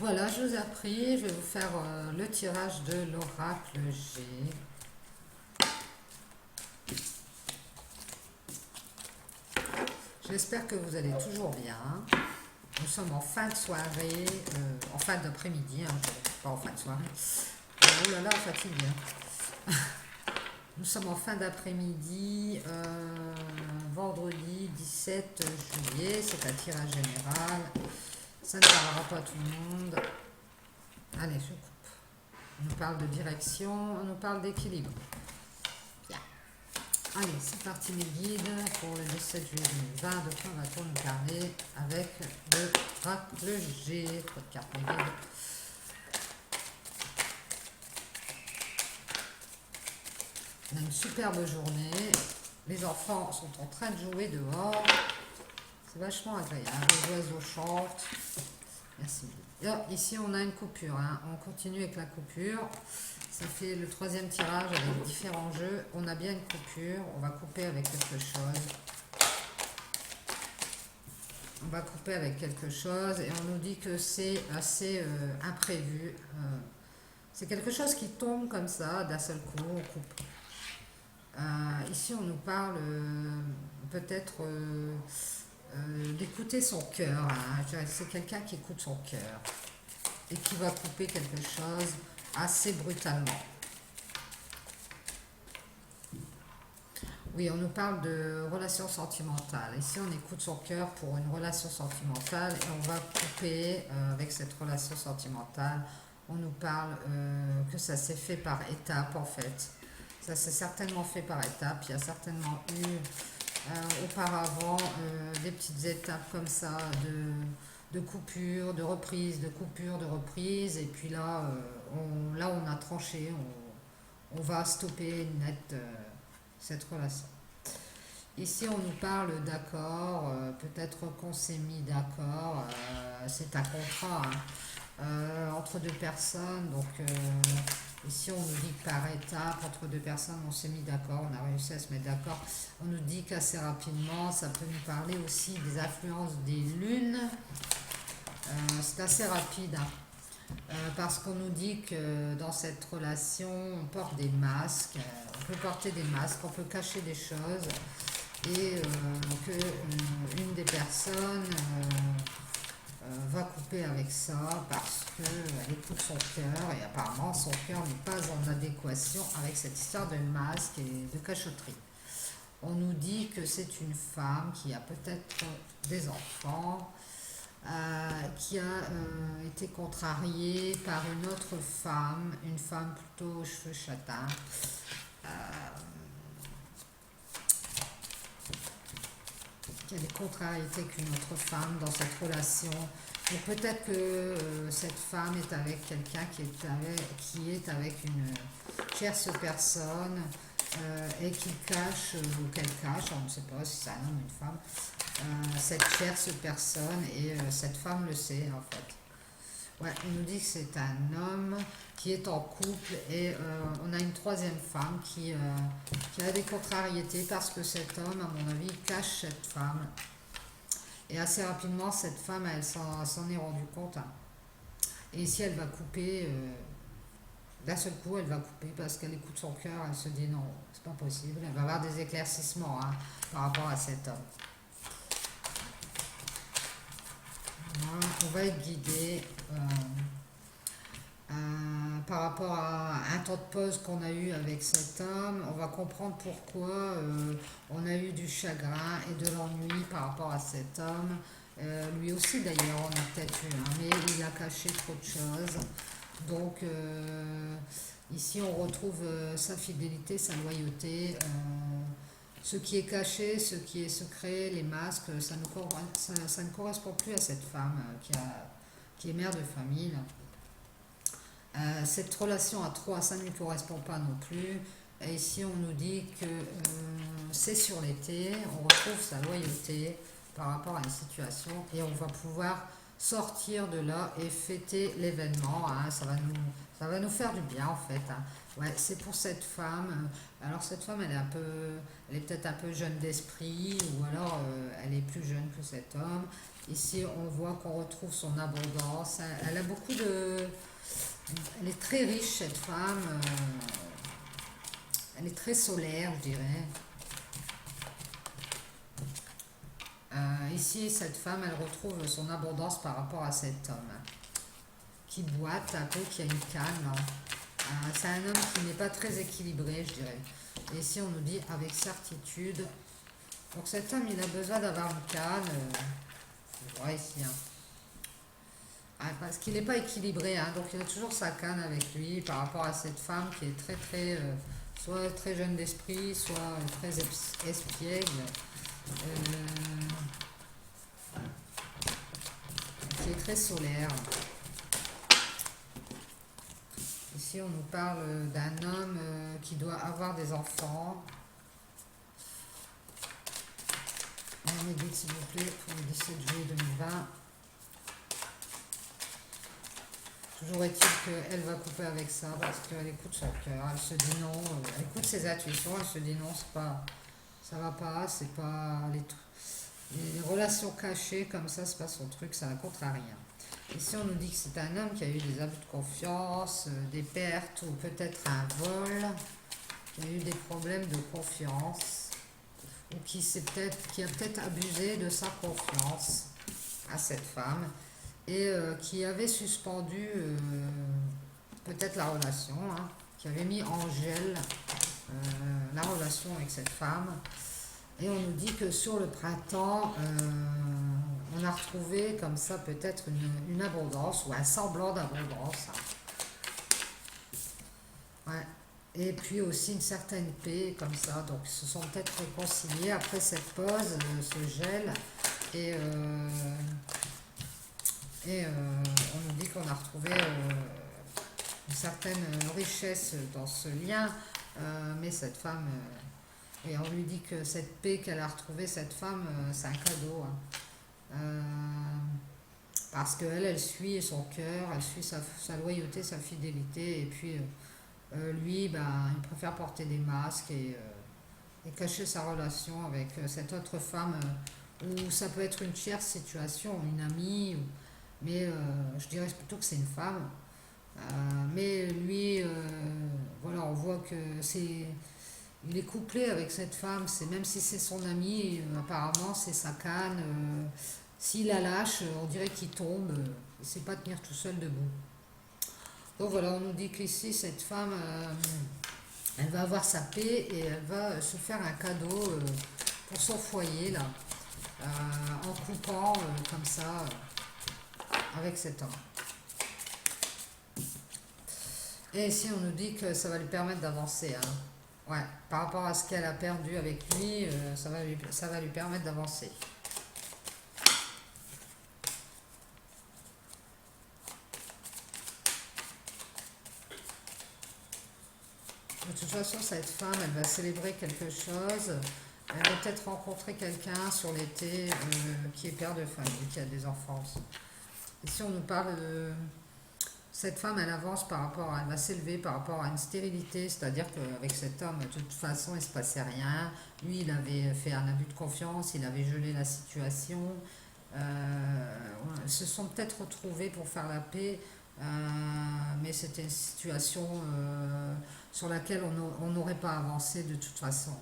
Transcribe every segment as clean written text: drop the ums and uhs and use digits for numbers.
Voilà, je vous ai appris, je vais vous faire le tirage de l'oracle G. J'espère que vous allez toujours bien. Nous sommes en fin de soirée, en fin d'après-midi, hein, pas en fin de soirée. Oh là là, fatigué. Nous sommes en fin d'après-midi, vendredi 17 juillet, c'est un tirage général. Ça ne parlera pas à tout le monde. Allez, je coupe. On nous parle de direction, on nous parle d'équilibre. Bien. Allez, c'est parti mes guides pour le 17 juillet 2020. De quoi va-t-on nous parler avec le G, trop de cartes mes guides. On a une superbe journée. Les enfants sont en train de jouer dehors. C'est vachement agréable. Les oiseaux chantent. Merci. Alors, ici, on a une coupure. Hein. On continue avec la coupure. Ça fait le troisième tirage avec différents jeux. On a bien une coupure. On va couper avec quelque chose. On va couper avec quelque chose. Et on nous dit que c'est assez imprévu. C'est quelque chose qui tombe comme ça, d'un seul coup. On coupe. Ici, on nous parle peut-être d'écouter son cœur. Hein. C'est quelqu'un qui écoute son cœur et qui va couper quelque chose assez brutalement. Oui, on nous parle de relation sentimentale. Ici, on écoute son cœur pour une relation sentimentale et on va couper avec cette relation sentimentale. On nous parle que ça s'est fait par étapes en fait. Ça s'est certainement fait par étapes. Il y a certainement eu auparavant des petites étapes comme ça de coupure, de reprise, de coupure, de reprise. Et puis là, on a tranché. On va stopper net cette relation. Ici, on nous parle d'accord. Peut-être qu'on s'est mis d'accord. C'est un contrat. Hein, entre deux personnes. Donc, ici, on nous dit que par étape, entre deux personnes, on s'est mis d'accord, on a réussi à se mettre d'accord. On nous dit qu'assez rapidement, ça peut nous parler aussi des influences des lunes. C'est assez rapide, hein, parce qu'on nous dit que dans cette relation, on porte des masques, on peut porter des masques, on peut cacher des choses, et que une des personnes va couper avec ça parce qu'elle écoute son cœur et apparemment son cœur n'est pas en adéquation avec cette histoire de masque et de cachotterie. On nous dit que c'est une femme qui a peut-être des enfants, qui a été contrariée par une autre femme, une femme plutôt aux cheveux châtains. Qui a des contrariétés qu'une autre femme dans cette relation. Et peut-être que cette femme est avec quelqu'un qui est avec une tierce personne et qui cache, ou qu'elle cache, on ne sait pas si c'est un homme ou une femme, cette tierce personne, et cette femme le sait en fait. Ouais, on nous dit que c'est un homme qui est en couple et on a une troisième femme qui a des contrariétés parce que cet homme, à mon avis, cache cette femme. Et assez rapidement, cette femme, elle s'en est rendue compte. Hein. Et ici, elle va couper, d'un seul coup, elle va couper parce qu'elle écoute son cœur, elle se dit non, c'est pas possible. Elle va avoir des éclaircissements hein, par rapport à cet homme. Voilà, on va être guidé par rapport à un temps de pause qu'on a eu avec cet homme. On va comprendre pourquoi on a eu du chagrin et de l'ennui par rapport à cet homme. Lui aussi d'ailleurs, on a peut-être eu, hein, mais il a caché trop de choses. Donc ici on retrouve sa fidélité, sa loyauté. Ce qui est caché, ce qui est secret, les masques, ça ne correspond plus à cette femme qui est mère de famille. Cette relation à 3, ça ne lui correspond pas non plus. Et ici, on nous dit que c'est sur l'été, on retrouve sa loyauté par rapport à une situation et on va pouvoir sortir de là et fêter l'événement, hein. Ça va nous faire du bien en fait, hein. Ouais, c'est pour cette femme. Alors cette femme, elle est peut-être un peu jeune d'esprit, ou alors elle est plus jeune que cet homme. Ici, on voit qu'on retrouve son abondance. Elle a beaucoup de, elle est très riche cette femme. Elle est très solaire, je dirais. Ici, cette femme, elle retrouve son abondance par rapport à cet homme qui boite un peu, qui a une canne, hein. C'est un homme qui n'est pas très équilibré, je dirais. Et ici, on nous dit avec certitude. Donc cet homme, il a besoin d'avoir une canne. Je vois ici, hein. Parce qu'il n'est pas équilibré, hein, donc il a toujours sa canne avec lui par rapport à cette femme qui est très très, soit très jeune d'esprit, soit très espiègle, qui est très solaire. Ici, on nous parle d'un homme qui doit avoir des enfants. On me dit, s'il vous plaît, pour le 17 juillet 2020. Toujours est-il qu'elle va couper avec ça parce qu'elle écoute son cœur, elle se dit non, elle écoute ses intuitions, elle se dit non, c'est pas, ça va pas, c'est pas les relations cachées comme ça, c'est pas son truc, ça raconte à rien. Ici, on nous dit que c'est un homme qui a eu des abus de confiance, des pertes ou peut-être un vol, qui a eu des problèmes de confiance ou qui a peut-être abusé de sa confiance à cette femme et qui avait suspendu peut-être la relation, hein, qui avait mis en gel la relation avec cette femme. Et on nous dit que sur le printemps, on a retrouvé comme ça peut-être une abondance ou un semblant d'abondance, hein. Ouais. Et puis aussi une certaine paix comme ça. Donc ils se sont peut-être réconciliés après cette pause, ce gel. Et, on nous dit qu'on a retrouvé une certaine richesse dans ce lien. Mais cette femme... et on lui dit que cette paix qu'elle a retrouvée, cette femme, c'est un cadeau, hein. Parce qu'elle, elle suit son cœur, elle suit sa loyauté, sa fidélité. Et puis lui, ben, il préfère porter des masques et cacher sa relation avec cette autre femme. Ou ça peut être une tierce situation, une amie. Mais je dirais plutôt que c'est une femme. Mais lui, voilà, on voit que il est couplé avec cette femme, même si c'est son ami, apparemment c'est sa canne. S'il la lâche, on dirait qu'il tombe, il ne sait pas tenir tout seul debout. Donc voilà, on nous dit qu'ici, cette femme, elle va avoir sa paix et elle va se faire un cadeau pour son foyer, là, en coupant comme ça avec cet homme. Et ici, on nous dit que ça va lui permettre d'avancer, hein. Ouais, par rapport à ce qu'elle a perdu avec lui, ça va lui permettre d'avancer. De toute façon, cette femme, elle va célébrer quelque chose. Elle va peut-être rencontrer quelqu'un sur l'été qui est père de famille, qui a des enfants. Ici, on nous parle de... Cette femme, elle avance elle va s'élever par rapport à une stérilité, c'est-à-dire qu'avec cet homme, de toute façon, il ne se passait rien. Lui, il avait fait un abus de confiance, il avait gelé la situation. Ils se sont peut-être retrouvés pour faire la paix, mais c'était une situation sur laquelle on n'aurait pas avancé de toute façon.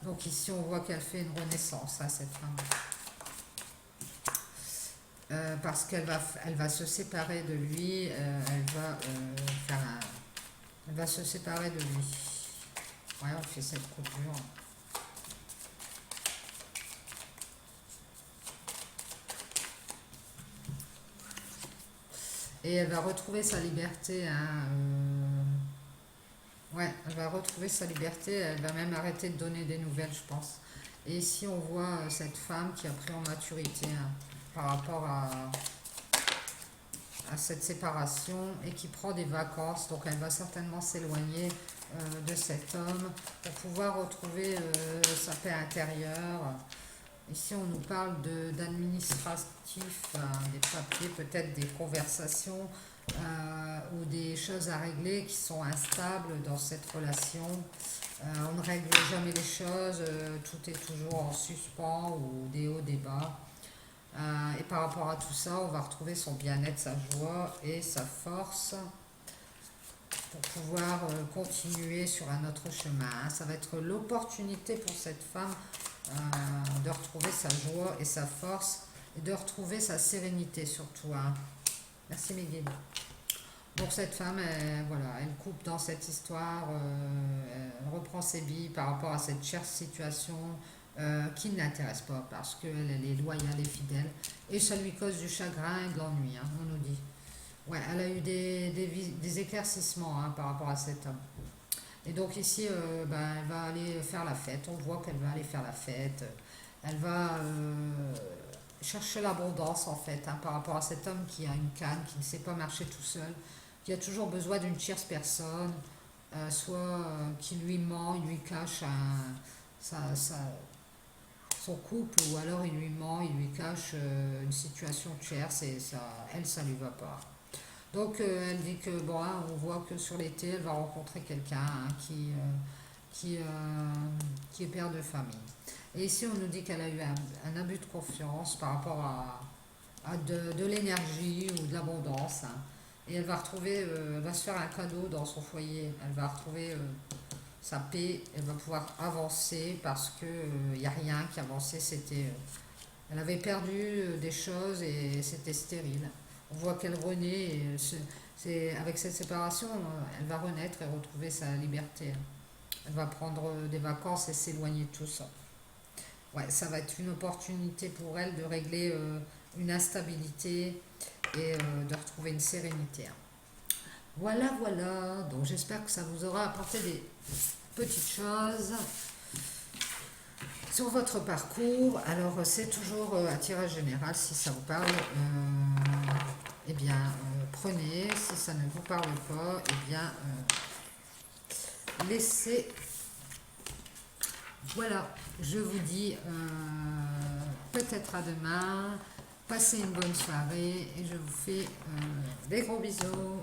Donc ici, on voit qu'elle fait une renaissance, hein, cette femme. Parce elle va se séparer de lui, elle va se séparer de lui. Ouais, on fait cette coupure. Et elle va retrouver sa liberté, hein, ouais, elle va retrouver sa liberté, elle va même arrêter de donner des nouvelles, je pense. Et ici, on voit cette femme qui a pris en maturité, hein, par rapport à cette séparation et qui prend des vacances. Donc elle va certainement s'éloigner de cet homme pour pouvoir retrouver sa paix intérieure Ici, on nous parle d'administratif, des papiers, peut-être des conversations ou des choses à régler qui sont instables dans cette relation. On ne règle jamais les choses, tout est toujours en suspens ou des hauts, des bas. Et par rapport à tout ça, on va retrouver son bien-être, sa joie et sa force pour pouvoir continuer sur un autre chemin. Ça va être l'opportunité pour cette femme de retrouver sa joie et sa force et de retrouver sa sérénité surtout. Merci mes guides. Donc cette femme, voilà, elle coupe dans cette histoire, elle reprend ses billes par rapport à cette chère situation qui ne l'intéresse pas parce qu'elle est loyale et fidèle et ça lui cause du chagrin et de l'ennui, on nous dit. Ouais, elle a eu des éclaircissements par rapport à cet homme. Et donc ici, elle va aller faire la fête. On voit qu'elle va aller faire la fête. Elle va chercher l'abondance en fait par rapport à cet homme qui a une canne, qui ne sait pas marcher tout seul, qui a toujours besoin d'une tierce personne, soit qui lui ment, il lui cache son couple, ou alors il lui ment, il lui cache une situation tierce et ça lui va pas. Donc elle dit que bon, on voit que sur l'été, elle va rencontrer quelqu'un qui est père de famille. Et ici, on nous dit qu'elle a eu un abus de confiance par rapport à de l'énergie ou de l'abondance. Et elle va retrouver, elle va se faire un cadeau dans son foyer. Elle va retrouver sa paix. Elle va pouvoir avancer parce que il n'y a rien qui avançait. Elle avait perdu des choses et c'était stérile. On voit qu'elle renaît et avec cette séparation, elle va renaître et retrouver sa liberté. Elle va prendre des vacances et s'éloigner de tout ça. Ouais, ça va être une opportunité pour elle de régler une instabilité et de retrouver une sérénité. Voilà, voilà. Donc j'espère que ça vous aura apporté des petites choses sur votre parcours. Alors c'est toujours un tirage général. Si ça vous parle, eh bien prenez. Si ça ne vous parle pas, eh bien laissez. Voilà, je vous dis peut-être à demain. Passez une bonne soirée et je vous fais des gros bisous.